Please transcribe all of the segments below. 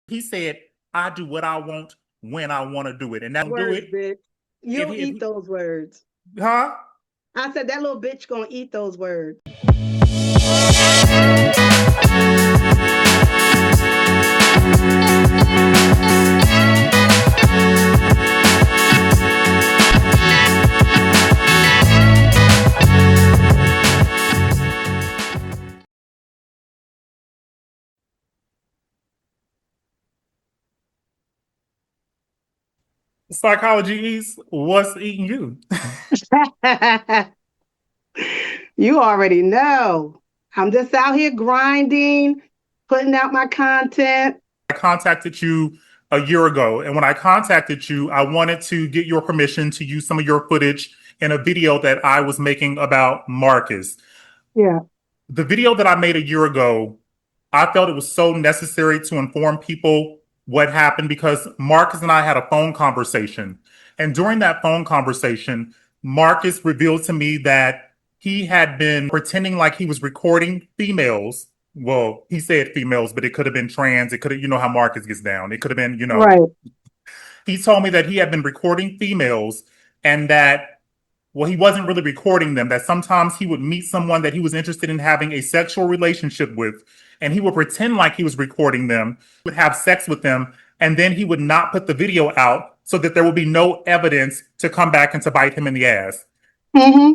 He said, I do what I want when I want to do it. And that'll do Words, it. bitch. You'll eat those words. Huh? I said that little bitch gonna eat those words. Psychology East, what's eating you? You already know. I'm just out here grinding, putting out my content. I contacted you a year ago, and when I contacted you, I wanted to get your permission to use some of your footage in a video that I was making about Marcus. Yeah. The video that I made a year ago, I felt it was so necessary to inform people what happened because Marcus and I had a phone conversation. And during that phone conversation, Marcus revealed to me that he had been pretending like he was recording females. Well, he said females, but it could have been trans. It could have, you know how Marcus gets down. It could have been, Right. he told me that he had been recording females and that, well, he wasn't really recording them, that sometimes he would meet someone that he was interested in having a sexual relationship with, and he would pretend like he was recording them, would have sex with them, and then he would not put the video out so that there would be no evidence to come back and to bite him in the ass. Mm-hmm.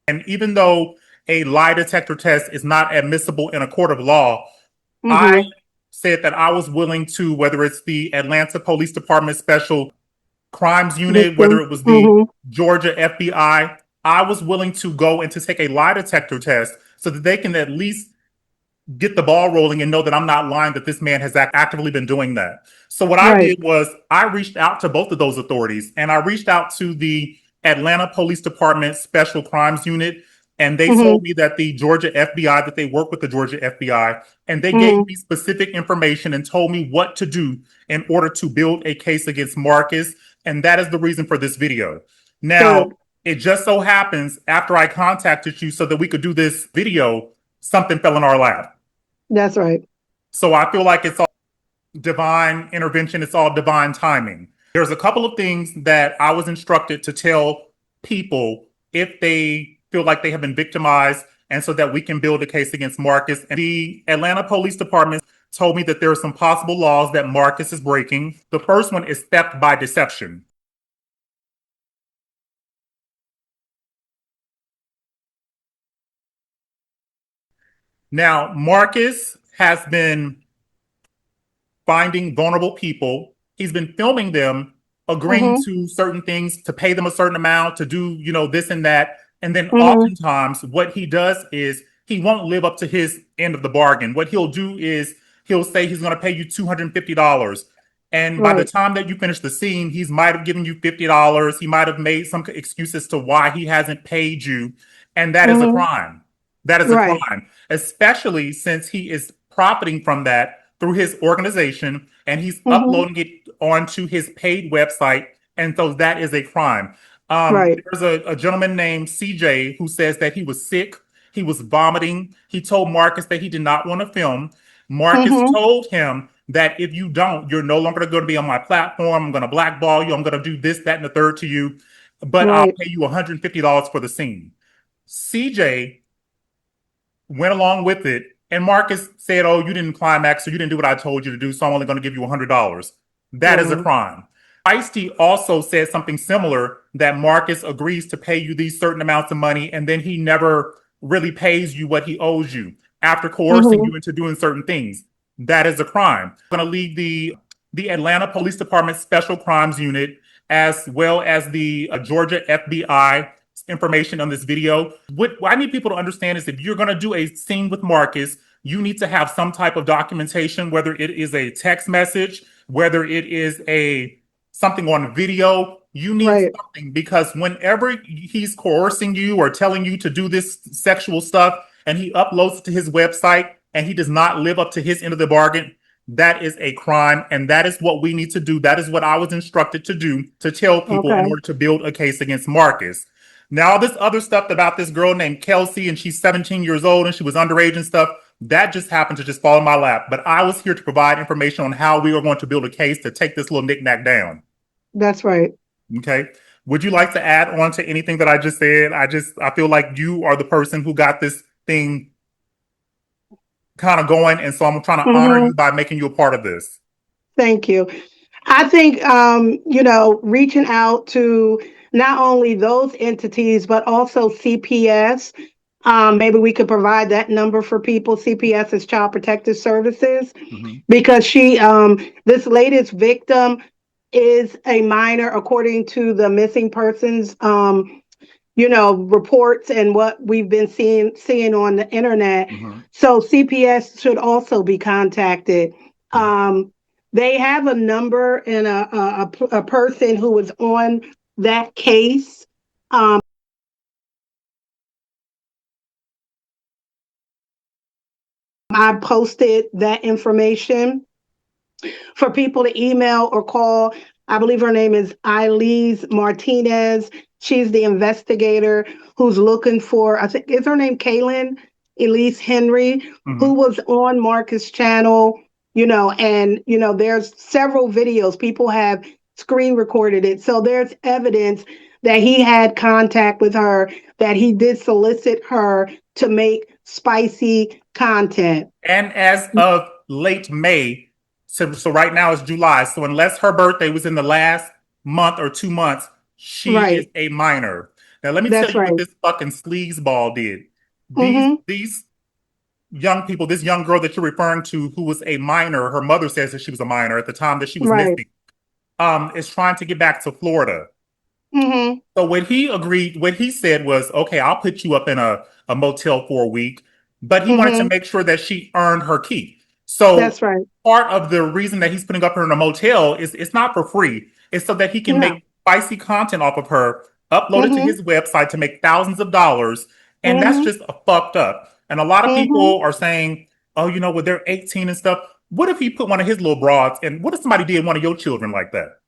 And even though a lie detector test is not admissible in a court of law, Mm-hmm. I said that I was willing to, whether it's the Atlanta Police Department Special Crimes Unit, whether it was the Georgia FBI, I was willing to go and to take a lie detector test so that they can at least get the ball rolling and know that I'm not lying, that this man has actively been doing that. So what I did was I reached out to both of those authorities, and I reached out to the Atlanta Police Department Special Crimes Unit, and they told me that the Georgia FBI, that they work with the Georgia FBI, and they gave me specific information and told me what to do in order to build a case against Marcus. And that is the reason for this video. Now, it just so happens after I contacted you so that we could do this video, something fell in our lap. That's right. So I feel like it's all divine intervention. It's all divine timing. There's a couple of things that I was instructed to tell people if they feel like they have been victimized, and so that we can build a case against Marcus. And the Atlanta Police Department told me that there are some possible laws that Marcus is breaking. The first one is theft by deception. Now, Marcus has been finding vulnerable people. He's been filming them, agreeing to certain things, to pay them a certain amount, to do, this and that. And then oftentimes what he does is he won't live up to his end of the bargain. What he'll do is he'll say he's going to pay you $250. And by the time that you finish the scene, he might have given you $50. He might have made some excuses to why he hasn't paid you. And that is a crime. That is a crime, especially since he is profiting from that through his organization, and he's uploading it onto his paid website. And so that is a crime. There's a gentleman named CJ who says that he was sick. He was vomiting. He told Marcus that he did not want to film. Marcus told him that if you don't, you're no longer going to be on my platform. I'm going to blackball you. I'm going to do this, that, and the third to you. But I'll pay you $150 for the scene. CJ went along with it. And Marcus said, oh, you didn't climax, so you didn't do what I told you to do, so I'm only going to give you $100. That is a crime. Feisty also said something similar, that Marcus agrees to pay you these certain amounts of money, and then he never really pays you what he owes you after coercing you into doing certain things. That is a crime. I'm going to leave the Atlanta Police Department Special Crimes Unit, as well as the Georgia FBI information on this video. What I need people to understand is if you're going to do a scene with Marcus, you need to have some type of documentation, whether it is a text message, whether it is something on video. You need something, because whenever he's coercing you or telling you to do this sexual stuff and he uploads it to his website and he does not live up to his end of the bargain, that is a crime. And that is what we need to do. That is what I was instructed to do, to tell people in order to build a case against Marcus. Now, this other stuff about this girl named Kelsey, and she's 17 years old and she was underage and stuff, That just happened to just fall in my lap. But I was here to provide information on how we are going to build a case to take this little knickknack down. That's right. Okay. Would you like to add on to anything that I just said? I feel like you are the person who got this thing kind of going, and so I'm trying to honor Mm-hmm. you by making you a part of this. Thank you. I think, reaching out to not only those entities, but also CPS. Maybe we could provide that number for people. CPS is Child Protective Services, Mhm. because this latest victim is a minor, according to the missing persons, reports and what we've been seeing on the internet. Mhm. So CPS should also be contacted. Mhm. Um, they have a number and a person who was on that case. Um, I posted that information for people to email or call. I believe her name is Elise Martinez. She's the investigator who's looking for, I think, is her name Kaylin Elise Henry, who Mhm. was on Marcus' channel, and, there's several videos. People have screen recorded it. So there's evidence that he had contact with her, that he did solicit her to make spicy content. And as of late May, so right now it's July. So unless her birthday was in the last month or 2 months, she is Right. a minor. Now let me tell That's you what right. this fucking sleazeball did. Mm-hmm. These young people, this young girl that you're referring to, who was a minor, her mother says that she was a minor at the time that she was Right. missing, is trying to get back to Florida. Mm-hmm. So what he said was, okay, I'll put you up in a motel for a week, but he wanted to Mm-hmm. make sure that she earned her keep. So That's right. part of the reason that he's putting up her in a motel is it's not for free. It's so that he can No. make spicy content off of her, upload it to Mm-hmm. his website to make thousands of dollars. And that's Mm-hmm. just fucked up. And a lot of Mm-hmm. people are saying, oh, well, they're 18 and stuff. What if he put one of his little broads, and what if somebody did one of your children like that?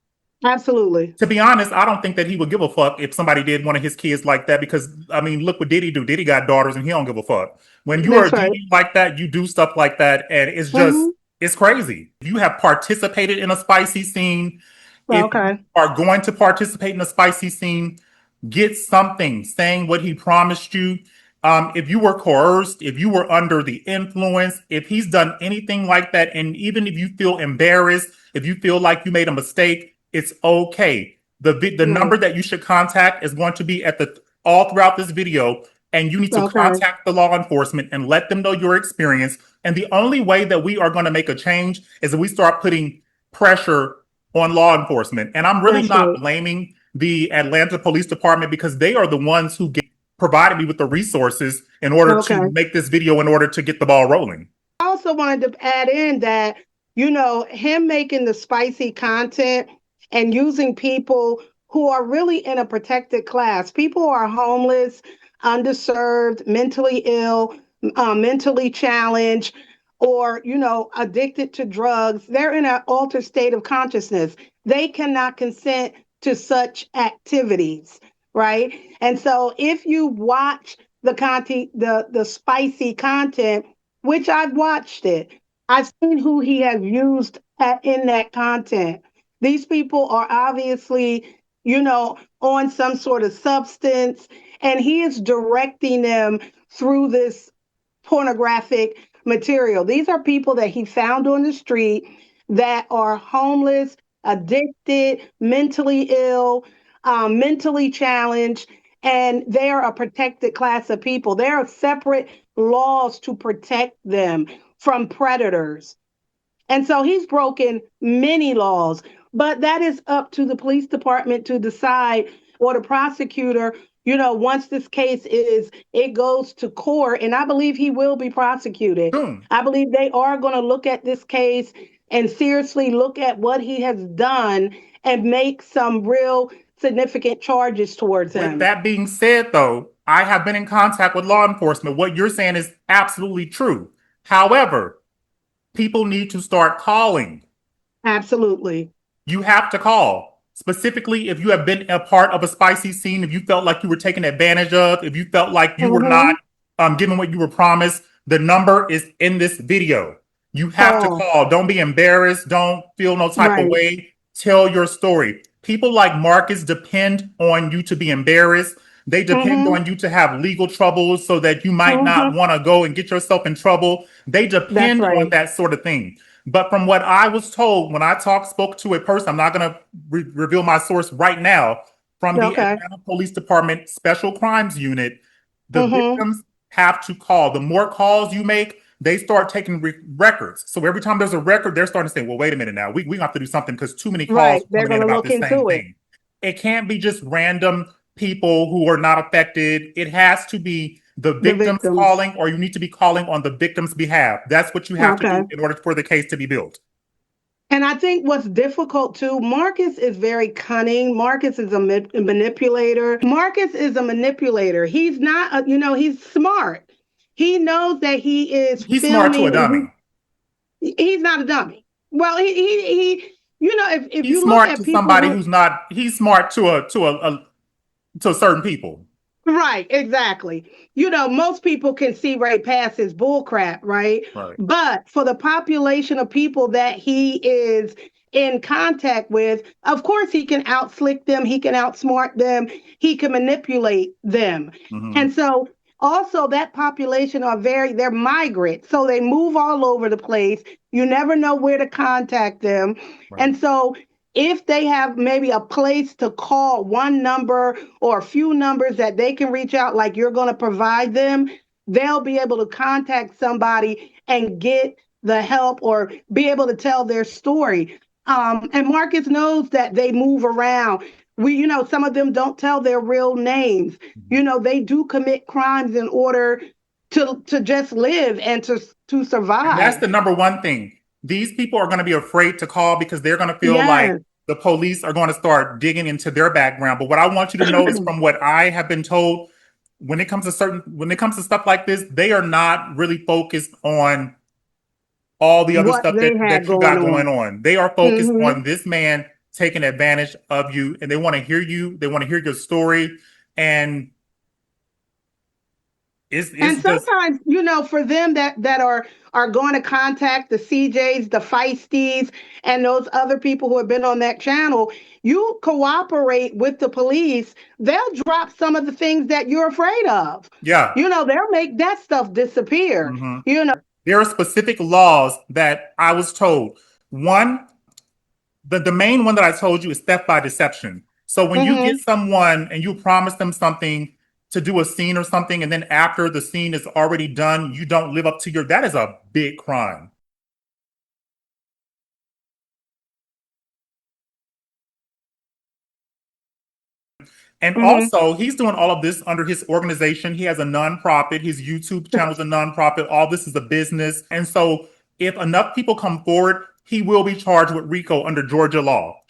Absolutely. To be honest, I don't think that he would give a fuck if somebody did one of his kids like that, because I mean, look what Diddy do. Diddy got daughters and he don't give a fuck. When you are That's a right. Diddy like that, you do stuff like that, and Mm-hmm. it's crazy. If you have participated in a spicy scene, if you Okay. are going to participate in a spicy scene, get something saying what he promised you. If you were coerced, if you were under the influence, if he's done anything like that, and even if you feel embarrassed, if you feel like you made a mistake, it's okay. The Right. number that you should contact is going to be at the all throughout this video, and you need to Okay. contact the law enforcement and let them know your experience. And the only way that we are going to make a change is if we start putting pressure on law enforcement. And I'm really That's not right. blaming the Atlanta Police Department, because they are the ones who provided me with the resources in order to Okay. make this video in order to get the ball rolling. I also wanted to add in that, him making the spicy content and using people who are really in a protected class, people who are homeless, underserved, mentally ill, mentally challenged, or, addicted to drugs. They're in an altered state of consciousness. They cannot consent to such activities, right? And so if you watch the content, the spicy content, which I've watched it. I've seen who he has used in that content. These people are obviously, on some sort of substance, and he is directing them through this pornographic material. These are people that he found on the street that are homeless, addicted, mentally ill, mentally challenged, and they are a protected class of people. There are separate laws to protect them from predators. And so he's broken many laws, but that is up to the police department to decide, or the prosecutor, once this case it goes to court, and I believe he will be prosecuted. Boom. I believe they are going to look at this case and seriously look at what he has done and make some real significant charges towards With him. that being said, though, I have been in contact with law enforcement. What you're saying is absolutely true. However, people need to start calling. Absolutely. You have to call. Specifically, if you have been a part of a spicy scene, if you felt like you were taken advantage of, if you felt like you were not Mm-hmm. given what you were promised, The number is in this video. You have to Call. call. Don't be embarrassed. Don't feel no type of Right. way. Tell your story. People like Marcus depend on you to be embarrassed. They depend Mm-hmm. on you to have legal troubles so that you might not Mm-hmm. want to go and get yourself in trouble. They That's depend on right. that sort of thing. But from what I was told when I spoke to a person, I'm not going to reveal my source right now, from the Okay. Atlanta Police Department Special Crimes Unit, the Mm-hmm. victims have to call. The more calls you make, they start taking records. So every time there's a record, they're starting to say, well, wait a minute now. We have to do something because too many calls Right. are They're coming in gonna about look this same into it. thing. It can't be just random people who are not affected. It has to be the The victims victims. calling, or you need to be calling on the victim's behalf. That's what you have to Okay. do in order for the case to be built. And I think what's difficult too, Marcus is very cunning. Marcus is a manipulator. Marcus is a manipulator. He's not, he's smart. He knows that he is He's smart to a filming, dummy. and he's not a dummy. Well, if He's you look smart at to people somebody who, who's not. He's smart to certain people. right, exactly. Most people can see right past his bull crap, right? Right. But for the population of people that he is in contact with, of course he can outslick them, he can outsmart them, he can manipulate them. Mm-hmm. And so also that population they're migrant. So they move all over the place. You never know where to contact them. Right. And so if they have maybe a place to call, one number or a few numbers that they can reach out, like you're going to provide them, they'll be able to contact somebody and get the help or be able to tell their story. And Marcus knows that they move around. Some of them don't tell their real names. They do commit crimes in order to just live and to And that's survive. the number one thing. These people are going to be afraid to call because they're going to feel like Yes. the police are going to start digging into their background. But what I want you to know is, from what I have been told, when it comes to stuff like this, they are not really focused on all the other What stuff they had that you going got going on. on. They are focused Hmm. on this man taking advantage of you, and they want to hear you. They want to hear your story, and it's And just, sometimes, for them that are going to contact the CJs, the feisties, and those other people who have been on that channel, you cooperate with the police, they'll drop some of the things that you're afraid of. yeah. They'll make that stuff disappear. Mm-hmm. There are specific laws that I was told. One, the main one that I told you is theft by deception. So when you get Hmm. someone and you promise them something to do a scene or something, and then after the scene is already done, you don't live up to that is a big crime. And Hmm. also, he's doing all of this under his organization. He has a nonprofit. His YouTube channel is a nonprofit. All this is a business. And so, if enough people come forward, he will be charged with RICO under Georgia law.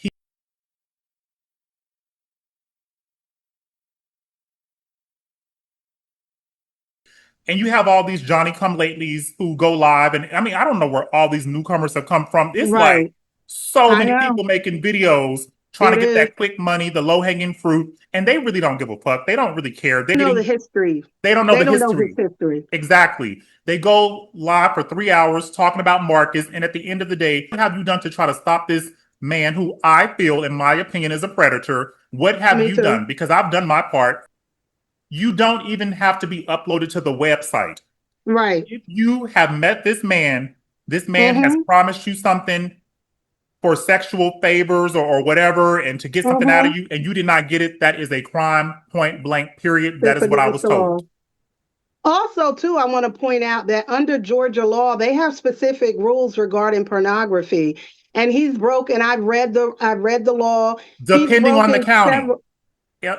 And you have all these Johnny come latelys who go live. And I mean, I don't know where all these newcomers have come from. It's like Right. so I many know. people making videos trying to It get is. that quick money, the low hanging fruit. And they really don't give a fuck. They don't really care. Know the history. They don't know They the don't know his history. history. Exactly. They go live for 3 hours talking about Marcus. And at the end of the day, what have you done to try to stop this man who I feel, in my opinion, is a predator? What have Me you too. done? Because I've done my part. You don't even have to be uploaded to the website. Right. If you have met this man has Hmm. promised you something for sexual favors or whatever, and to get something out of Hmm. you, and you did not get it, that is a crime, point blank, period. That It's is what I against was the law. told. Also, too, I want to point out that under Georgia law, they have specific rules regarding pornography. And he's broken. I've read the law. He's Depending on the broken county. several.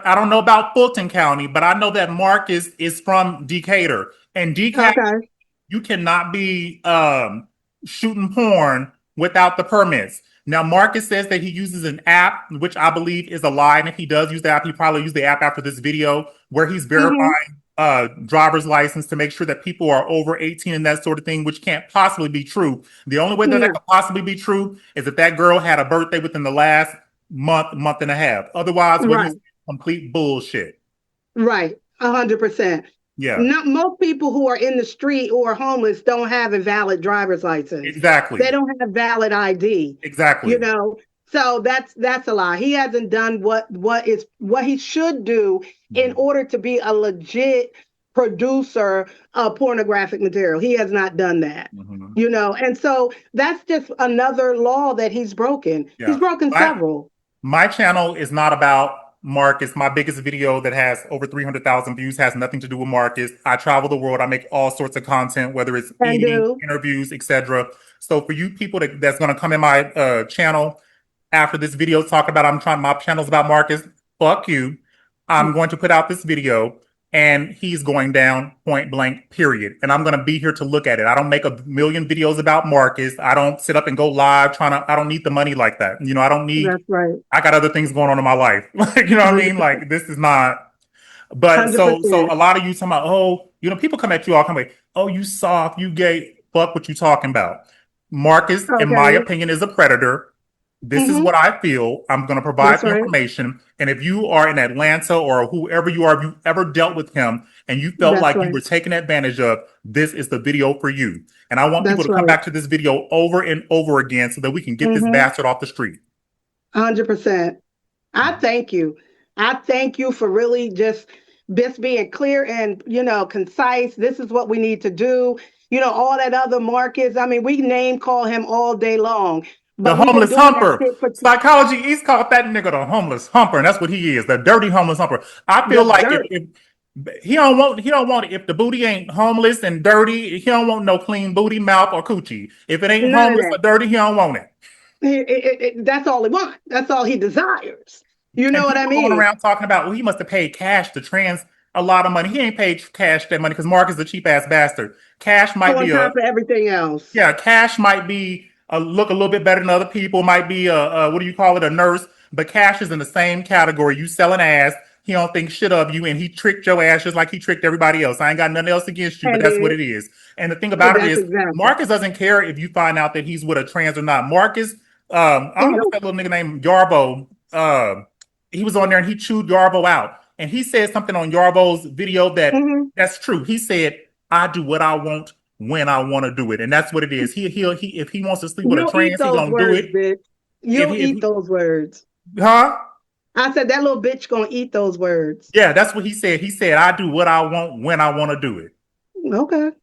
I don't know about Fulton County, but I know that Marcus is from Decatur. And Decatur, Okay. you cannot be shooting porn without the permits. Now, Marcus says that he uses an app, which I believe is a lie. And if he does use the app, he probably used the app after this video, where he's Hmm. verifying driver's license to make sure that people are over 18 and that sort of thing, which can't possibly be true. The only way that that Yeah. could possibly be true is if that girl had a birthday within the last month and a half. Otherwise, what he's Right. complete bullshit. Right. 100%. Yeah, Not most people who are in the street or homeless don't have a valid driver's license. They exactly. don't have valid ID. You Exactly. know, so that's a lie. He hasn't done what he should do in Mhm. order to be a legit producer of pornographic material. He has not done that. Mhm. And so that's just another law that he's broken. He's Yeah. broken My several. my channel is not about Marcus. My biggest video that has over 300,000 views has nothing to do with Marcus. I travel the world. I make all sorts of content, whether it's And eating, do. interviews, etc. So for you people that's going to come in my channel after this video talking about my channel's about Marcus, fuck you. I'm going to put out this video and he's going down point blank, period. And I'm going to be here to look at it. I don't make a million videos about Marcus. I don't sit up and go live I don't need the money like that. That's right. I got other things going on in my life. Like, you know what I mean? 100%. Like, this is not, but so 100%. a lot of you talking about, oh, people come at you all kind of like, oh, you soft, you gay, fuck what you talking about. Marcus, in my Okay. opinion, is a predator. This is Hmm. what I feel. I'm going to provide That's the right. information. And if you are in Atlanta or whoever you are, if you ever dealt with him and you felt That's like you right. were taken advantage of, this is the video for you. And I want people That's to come right. back to this video over and over again so that we can get this Mm-hmm. bastard off the street. 100%. I thank you. I thank you for really just being clear and concise. This is what we need to do. All that other Marcus. I mean, we name call him all day long, The but we've been homeless doing that humper. shit for Psychology East called that nigga the homeless humper, and that's what he is, the dirty homeless humper. I feel the like dirt. if he don't want if the booty ain't homeless and dirty, he don't want no clean booty, mouth, or coochie. If it ain't None of homeless or that. dirty, he don't want it. That's all he wants. That's all he desires. You know And what I people going mean? around talking about, well, he must have paid cash to trans a lot of money. He ain't paid cash that money because Mark is a cheap ass bastard. Cash might On be top of everything else. Cash might be look a little bit better than other people. Might be what do you call it, a nurse? But Cash is in the same category. You selling ass. He don't think shit of you, and he tricked your ass just like he tricked everybody else. I ain't got nothing else against you, but And that's what did. it is. And the thing about it That's is, exactly. Marcus doesn't care if you find out that he's with a trans or not. Marcus, I don't know what's Nope. that little nigga named Yarbo. He was on there and he chewed Yarbo out, and he said something on Yarbo's video Hmm. that's true. He said, "I do what I want when I want to do it," and that's what it is. He if he wants to sleep with a You'll eat trans, he those gonna do words, it. bitch. If You'll eat he those words. huh? I said that little bitch gonna eat those words. Yeah, that's what he said. He said, "I do what I want when I want to do it." Okay, good.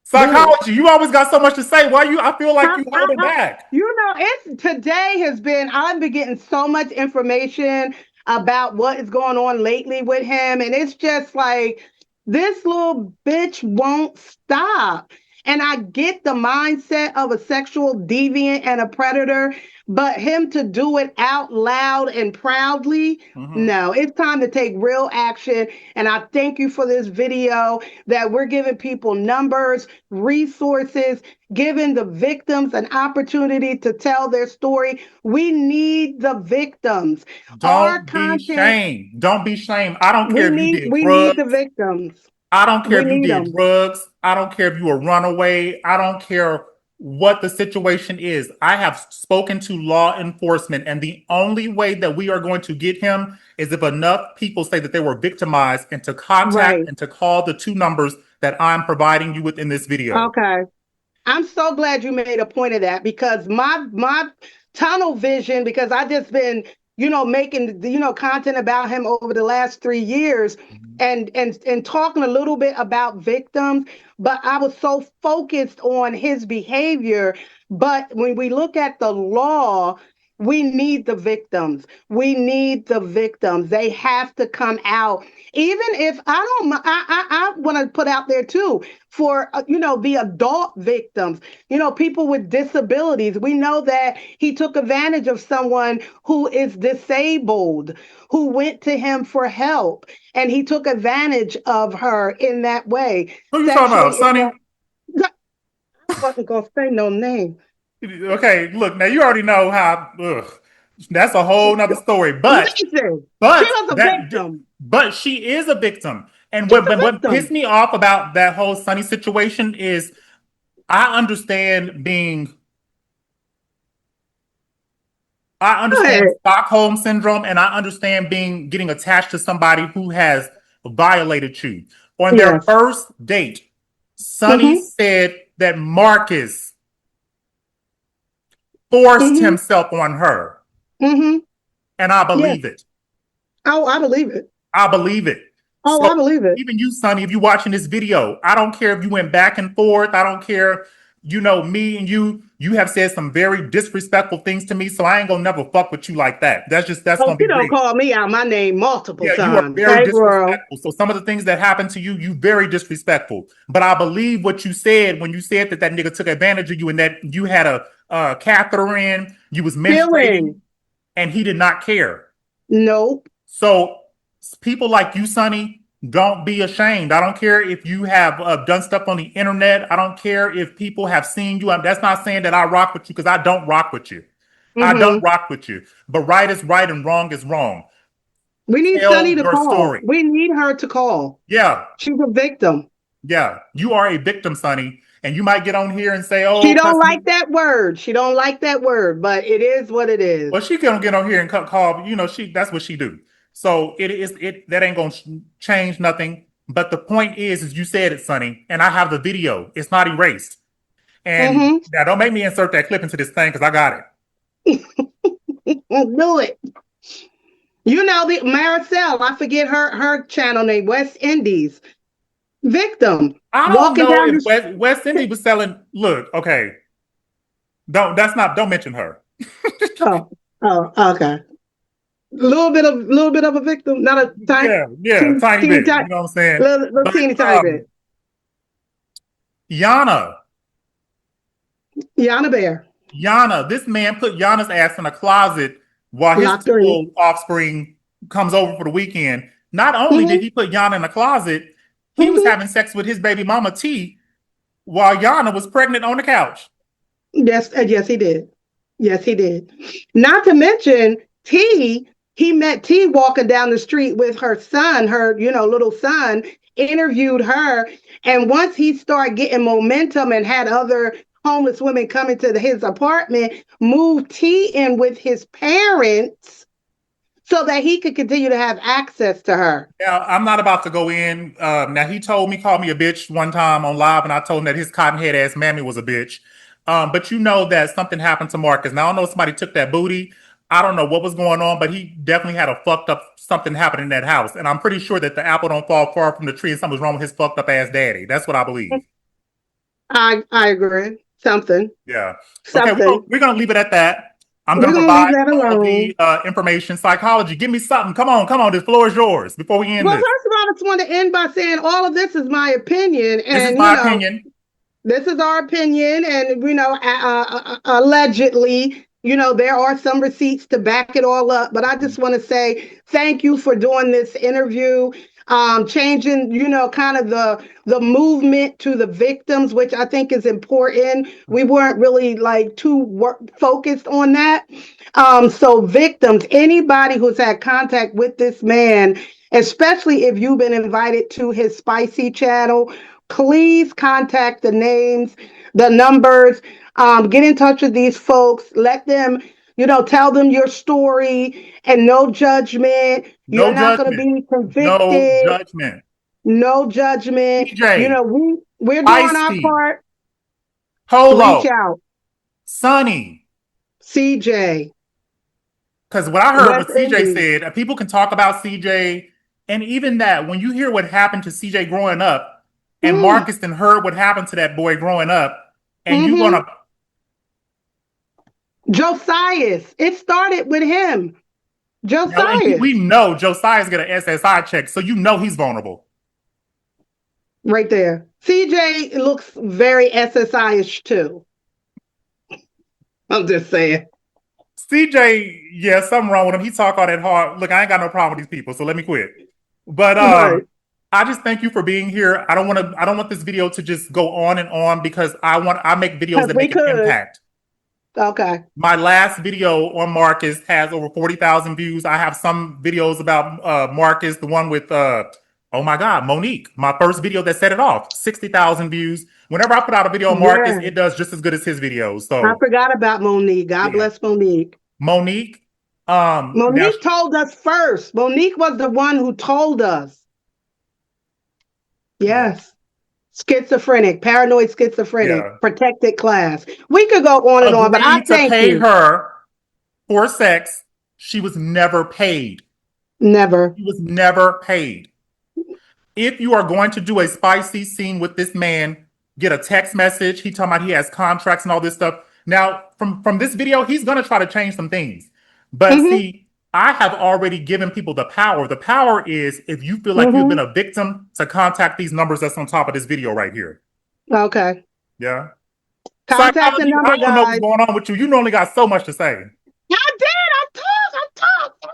Psychology, you always got so much to say. Why you? I feel like I, you I, holding I, back. it's today has been. I've been getting so much information about what is going on lately with him, and it's just like this little bitch won't stop. And I get the mindset of a sexual deviant and a predator, but him to do it out loud and proudly, Mm-hmm. no, it's time to take real action. And I thank you for this video that we're giving people numbers, resources, giving the victims an opportunity to tell their story. We need the victims. Our Don't be content, shamed. Don't be shamed. I don't care we if you need did we need the drugs. victims. I don't care We if you need did them. drugs. I don't care if you were runaway. I don't care what the situation is. I have spoken to law enforcement, and the only way that we are going to get him is if enough people say that they were victimized and to contact Right. and to call the two numbers that I'm providing you with in this video. Okay. I'm so glad you made a point of that because my tunnel vision, because I just been, making content about him over the last 3 years and talking a little bit about victims, but I was so focused on his behavior. But when we look at the law, we need the victims. We need the victims. They have to come out. Even if I don't, I want to put out there too for the adult victims, people with disabilities. We know that he took advantage of someone who is disabled, who went to him for help, and he took advantage of her in that way, Who you talking about, sexually in Sonny? that. I wasn't gonna say no name. Okay, look, now you already know how. Ugh, that's a whole nother story. Listen, she But was a that, victim. but she is a victim. And She's what a pissed victim. me off about that whole Sunny situation is I understand being, I Go understand ahead. Stockholm syndrome, and I understand getting attached to somebody who has violated you. On their Yes. first date, Sonny Mm-hmm. said that Marcus forced Mm-hmm. himself on her. Mm-hmm. And I Yes. believe it. Oh, I believe it. I believe it. Oh, So I believe it. even you, Sonny, if you're watching this video, I don't care if you went back and forth. I don't care. You know, me and you have said some very disrespectful things to me. So I ain't gonna never fuck with you like that. That's Oh, gonna she be don't real. call me out my name multiple Yeah, you are times. very Hey, girl. disrespectful. So some of the things that happened to you, you very disrespectful. But I believe what you said when you said that that nigga took advantage of you and that you had a catheter in, you was menstruating, Feeling. and he did not care. Nope. So people like you, Sonny, don't be ashamed. I don't care if you have done stuff on the internet. I don't care if people have seen you. That's not saying that I rock with you because I don't rock with you. I don't Mm-hmm. rock with you. But right is right and wrong is wrong. We need Sunny Tell to your call. story. We need her to call. Yeah, She's a victim. yeah. You are a victim, Sonny. And you might get on here and say, She oh, don't cuss like me. that word. She don't like that word, but it is what it is. Well, she can get on here and call, that's what she do. So that ain't gonna change nothing. But the point is you said it, Sonny, and I have the video. It's not erased. And Mm-hmm. now don't make me insert that clip into this thing because I got it. Do it. You know the Maricel, I forget her channel name, West Indies. Victim. I don't Walking know down if the West Indy was selling. Look, okay, don't mention her. Oh, oh, okay. Little bit of a victim, not a tiny, Yeah, tiny teeny, bit. tiny, You know what I'm saying? little But teeny tiny bit. Yana, Yana Bear Yana, this man put Yana's ass in a closet while his locked two her in. little offspring comes over for the weekend. Not only did Mm-hmm, he put Yana in a closet, he was mm-hmm. having sex with his baby mama T while Yana was pregnant on the couch. Yes, yes, he did. Yes, he did. Not to mention T. He met T walking down the street with her son, her little son. Interviewed her, and once he started getting momentum and had other homeless women coming to his apartment, moved T in with his parents so that he could continue to have access to her. Now, I'm not about to go in. Now, he called me a bitch one time on live, and I told him that his cottonhead ass mammy was a bitch. But you know that something happened to Marcus. Now, I don't know if somebody took that booty. I don't know what was going on, but he definitely had a fucked up something happen in that house. And I'm pretty sure that the apple don't fall far from the tree and something's wrong with his fucked up ass daddy. That's what I believe. I agree. Something. Yeah. Okay, Something. we're gonna leave it at that. I'm We're gonna gonna leave provide that all alone. the information. Psychology. Give me something. Come on, come on. The floor is yours before we end Well, this. first of all, I just want to end by saying all of this is my opinion, This is and my opinion. this is our opinion, and allegedly, there are some receipts to back it all up. But I just want to say thank you for doing this interview, changing, kind of the movement to the victims, which I think is important. We weren't really like too focused on that. So victims, anybody who's had contact with this man, especially if you've been invited to his spicy channel, please contact the names, the numbers, get in touch with these folks, let them, tell them your story and no judgment. You're No not going to judgment. be No convicted, judgment. no judgment. CJ, We're doing our Icy, part. Reach Polo, out. Sunny. CJ, Because what I heard West what CJ Indies. said, people can talk about CJ, and even that, when you hear what happened to CJ growing up, and Mm, Marcus and heard what happened to that boy growing up, and you mm-hmm. gonna Josias. It started with him. and we Josias. know Josiah's got an SSI check, so you know he's vulnerable. Right there. CJ looks very SSI-ish too. I'm just saying. CJ, yeah, something wrong with him. He talk all that hard. Look, I ain't got no problem with these people, so let me quit. But Right. I just thank you for being here. I don't want this video to just go on and on because I make videos Because that we make an could. impact. Okay. My last video on Marcus has over 40,000 views. I have some videos about Marcus, the one with oh my God, Monique. My first video that set it off, 60,000 views. Whenever I put out a video on Marcus, Yeah. it does just as good as his videos. I So forgot about Monique. God yeah. bless Monique. Monique, now Monique told us first. Monique was the one who told us. Yes. Schizophrenic, paranoid schizophrenic, Yeah. protected class. We could go on and on, but I Agreed to thank pay you. her for sex. She was never paid. Never. She was never paid. If you are going to do a spicy scene with this man, get a text message. He talking about he has contracts and all this stuff. Now, from this video, he's gonna try to change some things. But Mm-hmm. see, I have already given people the power. The power is if you feel like you've Mm-hmm. been a victim to contact these numbers that's on top of this video right here. Okay. Yeah. Contact the Psychology, I number, want to know what's guys. going on with you. You only got so much to say. I did. I talked.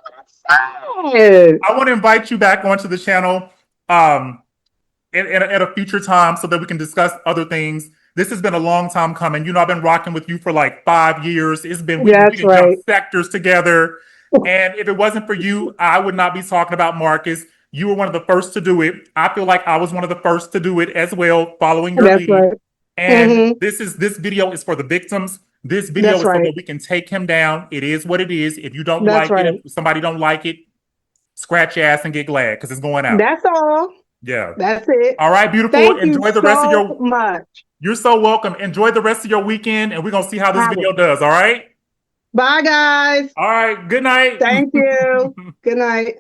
I want to invite you back onto the channel at a future time so that we can discuss other things. This has been a long time coming. You know, I've been rocking with you for like 5 years. It's been we That's can jump right. sectors together. And if it wasn't for you, I would not be talking about Marcus. You were one of the first to do it. I feel like I was one of the first to do it as well, following your That's lead. right. And Mm-hmm. this video is for the victims. This video That's is so right. that we can take him down. It is what it is. If you don't That's like it, right. if somebody don't like it, scratch your ass and get glad because it's going out. That's all. Yeah. That's it. All right, beautiful. Thank you Enjoy the rest of so your. much. You're so welcome. Enjoy the rest of your weekend, and we're gonna see how this I video will. does. All right. Bye, guys. All right. Good night. Thank you. Good night.